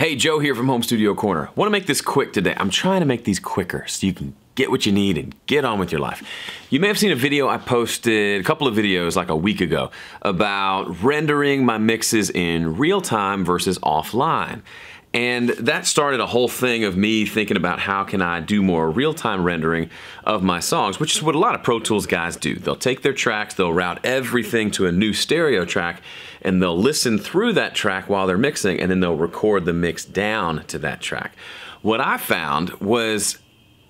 Hey, Joe here from Home Studio Corner. Want to make this quick today. I'm trying to make these quicker so you can get what you need and get on with your life. You may have seen a video I posted, a couple of videos like a week ago, about rendering my mixes in real time versus offline. And that started a whole thing of me thinking about how can I do more real-time rendering of my songs, which is what a lot of Pro Tools guys do. They'll take their tracks, they'll route everything to a new stereo track, and they'll listen through that track while they're mixing, and then they'll record the mix down to that track. What I found was,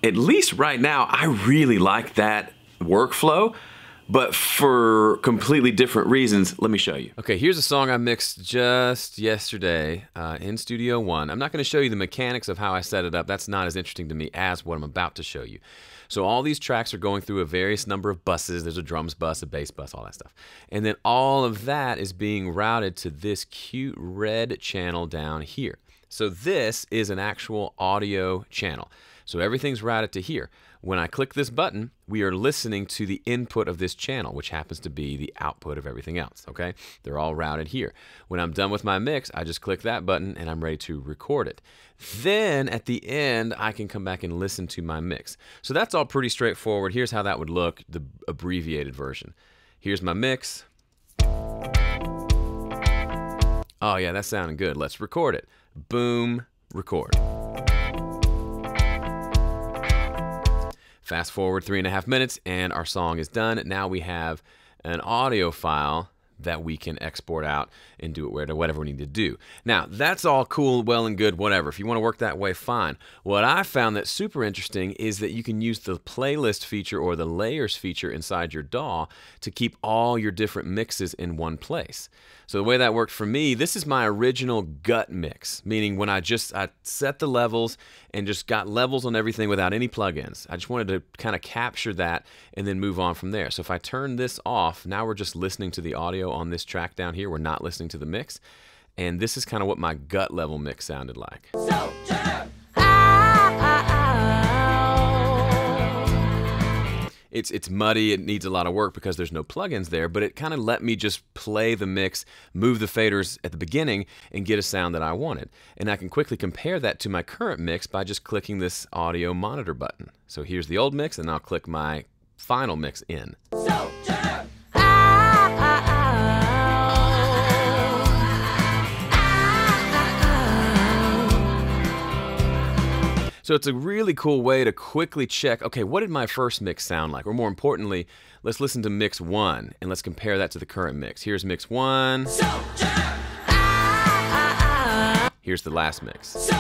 at least right now, I really like that workflow, but for completely different reasons. Let me show you. Okay, here's a song I mixed just yesterday in Studio One. I'm not going to show you the mechanics of how I set it up. That's not as interesting to me as what I'm about to show you. So all these tracks are going through a various number of buses. There's a drums bus, a bass bus, all that stuff. And then all of that is being routed to this cute red channel down here. So this is an actual audio channel. So everything's routed to here. When I click this button, we are listening to the input of this channel, which happens to be the output of everything else, okay? They're all routed here. When I'm done with my mix, I just click that button and I'm ready to record it. Then at the end, I can come back and listen to my mix. So that's all pretty straightforward. Here's how that would look, the abbreviated version. Here's my mix. Oh yeah, that's sounding good. Let's record it. Boom, record. Fast forward 3.5 minutes and our song is done. Now we have an audio file that we can export out and do it whatever we need to do. Now, that's all cool, well and good, whatever. If you want to work that way, fine. What I found that's super interesting is that you can use the playlist feature or the layers feature inside your DAW to keep all your different mixes in one place. So the way that worked for me, this is my original gut mix, meaning when I set the levels and just got levels on everything without any plugins. I just wanted to kind of capture that and then move on from there. So if I turn this off, now we're just listening to the audio on this track down here. We're not listening to the mix. And this is kind of what my gut level mix sounded like. It's muddy, it needs a lot of work because there's no plugins there, but it kind of let me just play the mix, move the faders at the beginning, and get a sound that I wanted. And I can quickly compare that to my current mix by just clicking this audio monitor button. So here's the old mix, and I'll click my final mix in. So it's a really cool way to quickly check, okay, what did my first mix sound like? Or more importantly, let's listen to mix 1 and let's compare that to the current mix. Here's mix 1. Here's the last mix.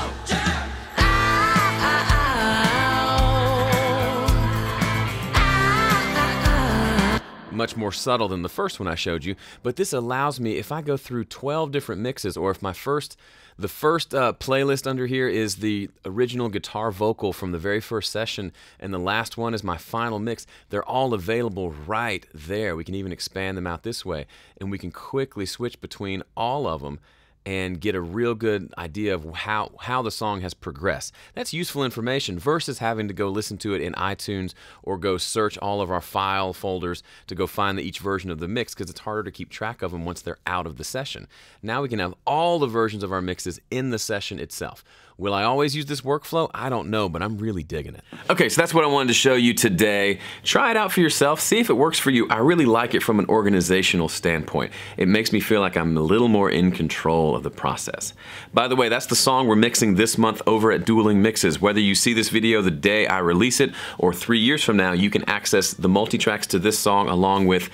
Much more subtle than the first one I showed you, but this allows me, if I go through 12 different mixes, or if the first playlist under here is the original guitar vocal from the very first session, and the last one is my final mix, they're all available right there. We can even expand them out this way, and we can quickly switch between all of them and get a real good idea of how the song has progressed. That's useful information versus having to go listen to it in iTunes or go search all of our file folders to go find each version of the mix, because it's harder to keep track of them once they're out of the session. Now we can have all the versions of our mixes in the session itself. Will I always use this workflow? I don't know, but I'm really digging it. Okay, so that's what I wanted to show you today. Try it out for yourself. See if it works for you. I really like it from an organizational standpoint. It makes me feel like I'm a little more in control of the process. By the way, that's the song we're mixing this month over at Dueling Mixes. Whether you see this video the day I release it or 3 years from now, you can access the multi-tracks to this song along with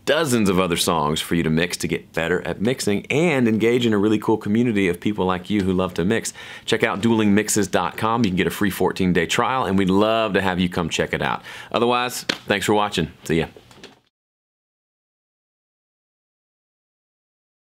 dozens of other songs for you to mix to get better at mixing and engage in a really cool community of people like you who love to mix. Check out duelingmixes.com. You can get a free 14-day trial, and we'd love to have you come check it out. Otherwise, thanks for watching. See ya.